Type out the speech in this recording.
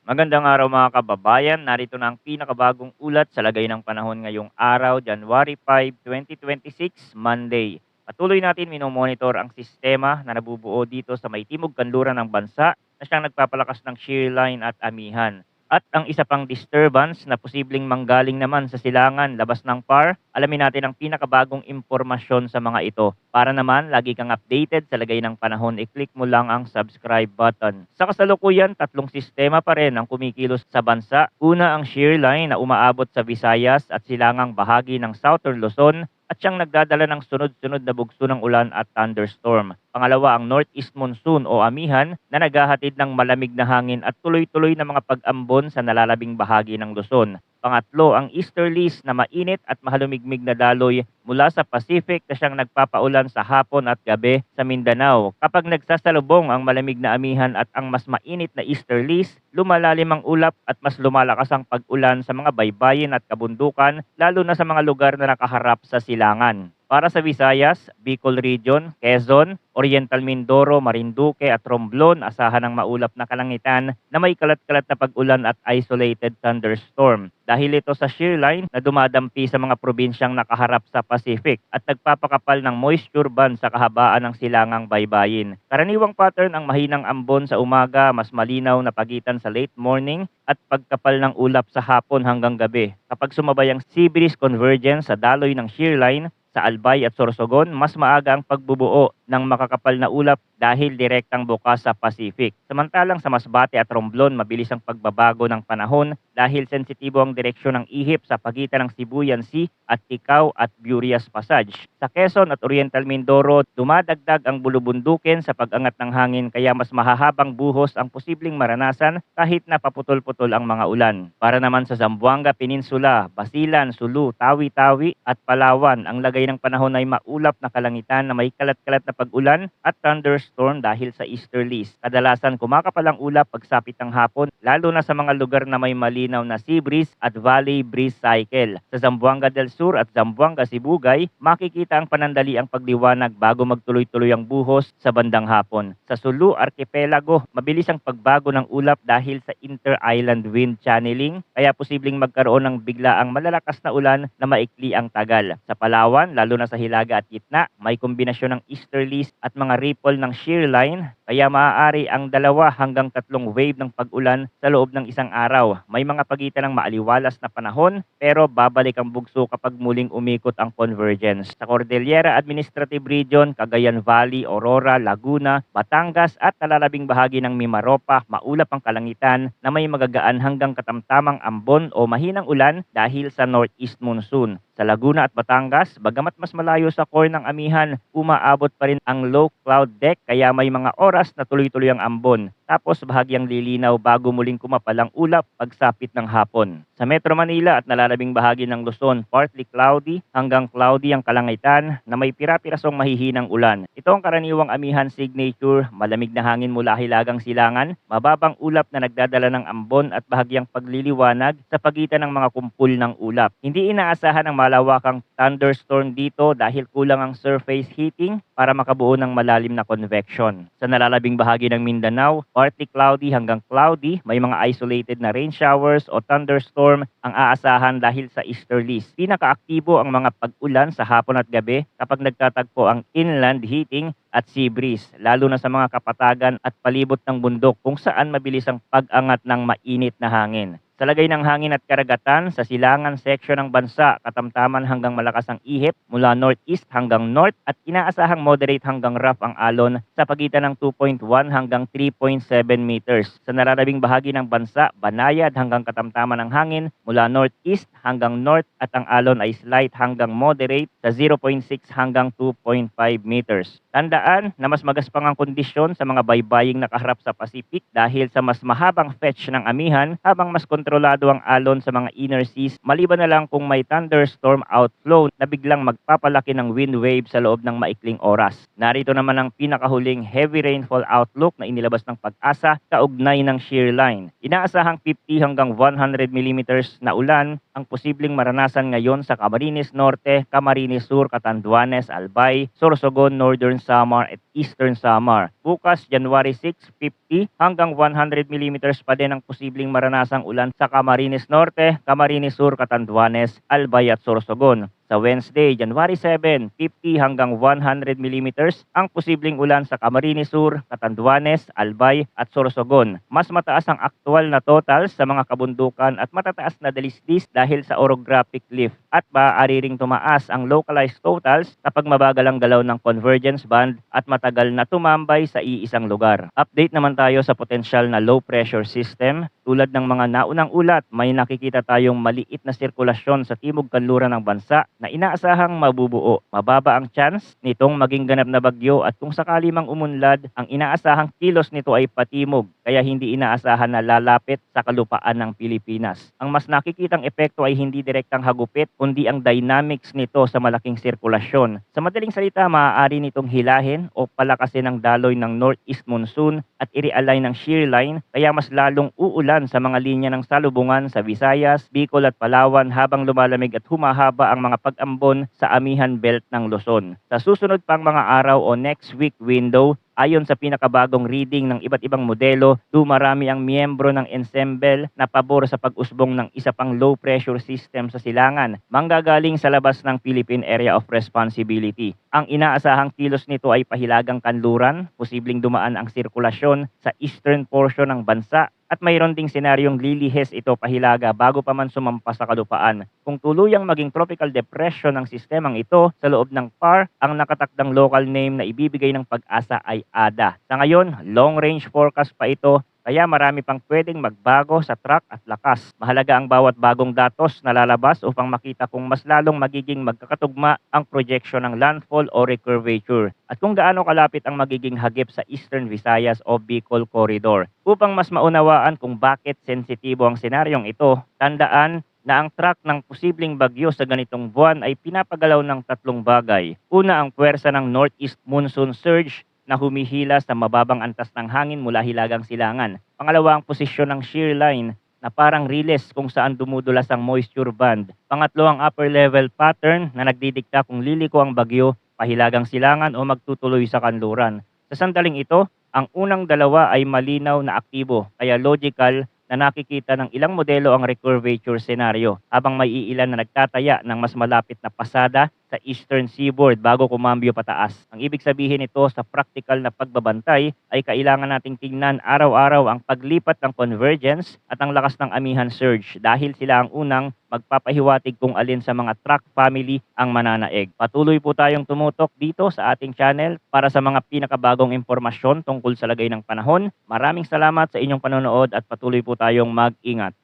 Magandang araw mga kababayan. Narito na ang pinakabagong ulat sa lagay ng panahon ngayong araw, January 5, 2026, Monday. Patuloy natin minomonitor ang sistema na nabubuo dito sa may timog kanluran ng bansa na siyang nagpapalakas ng shear line at amihan. At ang isa pang disturbance na posibleng manggaling naman sa silangan labas ng PAR, alamin natin ang pinakabagong impormasyon sa mga ito. Para naman lagi kang updated sa lagay ng panahon, i-click mo lang ang subscribe button. Sa kasalukuyan, tatlong sistema pa rin ang kumikilos sa bansa. Una ang shear line na umaabot sa Visayas at silangang bahagi ng Southern Luzon at siyang nagdadala ng sunod-sunod na bugso ng ulan at thunderstorm. Pangalawa ang northeast monsoon o amihan na naghahatid ng malamig na hangin at tuloy-tuloy na mga pag-ambon sa nalalabing bahagi ng Luzon. Pangatlo, ang easterlies na mainit at mahalumigmig na daloy mula sa Pacific na siyang nagpapaulan sa hapon at gabi sa Mindanao. Kapag nagsasalubong ang malamig na amihan at ang mas mainit na easterlies, lumalalim ang ulap at mas lumalakas ang pag-ulan sa mga baybayin at kabundukan, lalo na sa mga lugar na nakaharap sa silangan. Para sa Visayas, Bicol Region, Quezon, Oriental Mindoro, Marinduque at Romblon, asahan ng maulap na kalangitan na may kalat-kalat na pag-ulan at isolated thunderstorm. Dahil ito sa shear line na dumadampi sa mga probinsyang nakaharap sa Pacific at nagpapakapal ng moisture band sa kahabaan ng silangang baybayin. Karaniwang pattern ang mahinang ambon sa umaga, mas malinaw na pagitan sa late morning at pagkapal ng ulap sa hapon hanggang gabi. Kapag sumabay ang sea breeze convergence sa daloy ng shear line, sa Albay at Sorsogon, mas maaga ang pagbubuo ng makakapal na ulap dahil direktang bukas sa Pacific. Samantalang sa Masbate at Romblon, mabilis ang pagbabago ng panahon dahil sensitibo ang direksyon ng ihip sa pagitan ng Sibuyan Sea at Ticao at Burias Passage. Sa Quezon at Oriental Mindoro, dumadagdag ang bulubundukin sa pag-angat ng hangin kaya mas mahahabang buhos ang posibleng maranasan kahit na paputol-putol ang mga ulan. Para naman sa Zamboanga Peninsula, Basilan, Sulu, Tawi-Tawi at Palawan, ang lagay ng panahon ay maulap na kalangitan na may kalat-kalat na pag-ulan at thunderstorm dahil sa easterlies. Kadalasan kumakapal ang ulap pagsapit ng hapon, lalo na sa mga lugar na may malinaw na sea breeze at valley breeze cycle. Sa Zamboanga del Sur at Zamboanga Sibugay, makikita ang panandaliang pagliwanag bago magtuloy-tuloy ang buhos sa bandang hapon. Sa Sulu Archipelago, mabilis ang pagbago ng ulap dahil sa inter-island wind channeling, kaya posibleng magkaroon ng biglaang malalakas na ulan na maikli ang tagal. Sa Palawan, lalo na sa hilaga at gitna, may kombinasyon ng easterlies at mga ripple ng shear line, kaya maaari ang 2 hanggang 3 wave ng pag-ulan sa loob ng isang araw. May mga pagitan ng maaliwalas na panahon, pero babalik ang bugso kapag muling umikot ang convergence. Sa Cordillera Administrative Region, Cagayan Valley, Aurora, Laguna, Batangas at nalalabing bahagi ng Mimaropa, maulap ang kalangitan na may magagaan hanggang katamtamang ambon o mahinang ulan dahil sa northeast monsoon. Sa Laguna at Batangas, bagamat mas malayo sa core ng amihan, umaabot pa rin ang low cloud deck kaya may mga oras na tuloy-tuloy ang ambon. Tapos bahagyang lilinaw bago muling kumapal ang ulap pagsapit ng hapon. Sa Metro Manila at nalalabing bahagi ng Luzon, partly cloudy hanggang cloudy ang kalangitan na may pira-pirasong mahihinang ulan. Ito ang karaniwang amihan signature, malamig na hangin mula hilagang silangan, mababang ulap na nagdadala ng ambon at bahagyang pagliliwanag sa pagitan ng mga kumpul ng ulap. Hindi inaasahan ang malawakang thunderstorm dito dahil kulang ang surface heating para makabuo ng malalim na convection. Sa nalalabing bahagi ng Mindanao, partly cloudy hanggang cloudy, may mga isolated na rain showers o thunderstorm ang aasahan dahil sa easterlies. Pinakaaktibo ang mga pag-ulan sa hapon at gabi kapag nagtatagpo ang inland heating at sea breeze, lalo na sa mga kapatagan at palibot ng bundok kung saan mabilis ang pag-angat ng mainit na hangin. Sa lagay ng hangin at karagatan, sa silangan section ng bansa, katamtaman hanggang malakas ang ihip mula northeast hanggang north at inaasahang moderate hanggang rough ang alon sa pagitan ng 2.1 hanggang 3.7 meters. Sa nalalabing bahagi ng bansa, banayad hanggang katamtaman ang hangin mula northeast hanggang north at ang alon ay slight hanggang moderate sa 0.6 hanggang 2.5 meters. Tandaan na mas magaspang ang kondisyon sa mga baybaying nakaharap sa Pacific dahil sa mas mahabang fetch ng amihan habang mas kontrolado ang alon sa mga inner seas, maliban na lang kung may thunderstorm outflow na biglang magpapalaki ng wind wave sa loob ng maikling oras. Narito naman ang pinakahuling heavy rainfall outlook na inilabas ng Pag-asa kaugnay ng shear line. Inaasahang 50 hanggang 100 millimeters na ulan ang posibleng maranasan ngayon sa Camarines Norte, Camarines Sur, Catanduanes, Albay, Sorsogon, Northern Samar at Eastern Samar. Bukas, January 6, 50 hanggang 100 millimeters pa din ang posibleng maranasang ulan sa Camarines Norte, Camarines Sur, Catanduanes, Albay at Sorsogon. Sa Wednesday, January 7, 50 hanggang 100 millimeters ang posibleng ulan sa Camarines Sur, Catanduanes, Albay at Sorsogon. Mas mataas ang aktual na totals sa mga kabundukan at matataas na dalisdis dahil sa orographic lift at maaari ring tumaas ang localized totals kapag mabagal ang galaw ng convergence band at matagal na tumambay sa iisang lugar. Update naman tayo sa potensyal na low pressure system. Tulad ng mga naunang ulat, may nakikita tayong maliit na sirkulasyon sa timog kanluran ng bansa na inaasahang mabubuo. Mababa ang chance nitong maging ganap na bagyo at kung sakali mang umunlad, ang inaasahang kilos nito ay patimog kaya hindi inaasahan na lalapit sa kalupaan ng Pilipinas. Ang mas nakikitang epekto ay hindi direktang hagupit kundi ang dynamics nito sa malaking sirkulasyon. Sa madaling salita, maaari nitong hilahin o palakasin ang daloy ng northeast monsoon at i-realign ng shear line kaya mas lalong uulan sa mga linya ng salubungan sa Visayas, Bicol at Palawan habang lumalamig at humahaba ang mga pag-ambon sa amihan belt ng Luzon. Sa susunod pang mga araw o next week window, ayon sa pinakabagong reading ng iba't ibang modelo, dumarami ang miyembro ng ensemble na pabor sa pag-usbong ng isa pang low pressure system sa silangan, manggagaling sa labas ng Philippine Area of Responsibility. Ang inaasahang kilos nito ay pahilagang kanluran, posibleng dumaan ang sirkulasyon sa eastern portion ng bansa at mayroon ding senaryong lilihes ito pahilaga bago pa man sumampas sa kalupaan. Kung tuluyang maging tropical depression ang sistemang ito sa loob ng PAR, ang nakatakdang local name na ibibigay ng pag-asa ay ADA. Sa ngayon, long range forecast pa ito kaya marami pang pwedeng magbago sa track at lakas. Mahalaga ang bawat bagong datos na lalabas upang makita kung mas lalong magiging magkakatugma ang projection ng landfall o recurvature at kung gaano kalapit ang magiging hagip sa Eastern Visayas o Bicol Corridor. Upang mas maunawaan kung bakit sensitibo ang senaryong ito, tandaan na ang track ng posibleng bagyo sa ganitong buwan ay pinapagalaw ng tatlong bagay. Una, ang puwersa ng northeast monsoon surge na humihila sa mababang antas ng hangin mula hilagang silangan. Pangalawa, ang posisyon ng shear line na parang riles kung saan dumudulas ang moisture band. Pangatlo, ang upper level pattern na nagdidikta kung liliko ang bagyo, pahilagang silangan o magtutuloy sa kanluran. Sa sandaling ito, ang unang dalawa ay malinaw na aktibo, kaya logical na nakikita ng ilang modelo ang recurvature scenario habang may iilan na nagtataya ng mas malapit na pasada sa eastern seaboard bago kumambyo pataas. Ang ibig sabihin nito sa practical na pagbabantay ay kailangan nating tingnan araw-araw ang paglipat ng convergence at ang lakas ng amihan surge dahil sila ang unang magpapahiwatig kung alin sa mga track family ang mananaig. Patuloy po tayong tumutok dito sa ating channel para sa mga pinakabagong impormasyon tungkol sa lagay ng panahon. Maraming salamat sa inyong panonood at patuloy po tayong mag-ingat.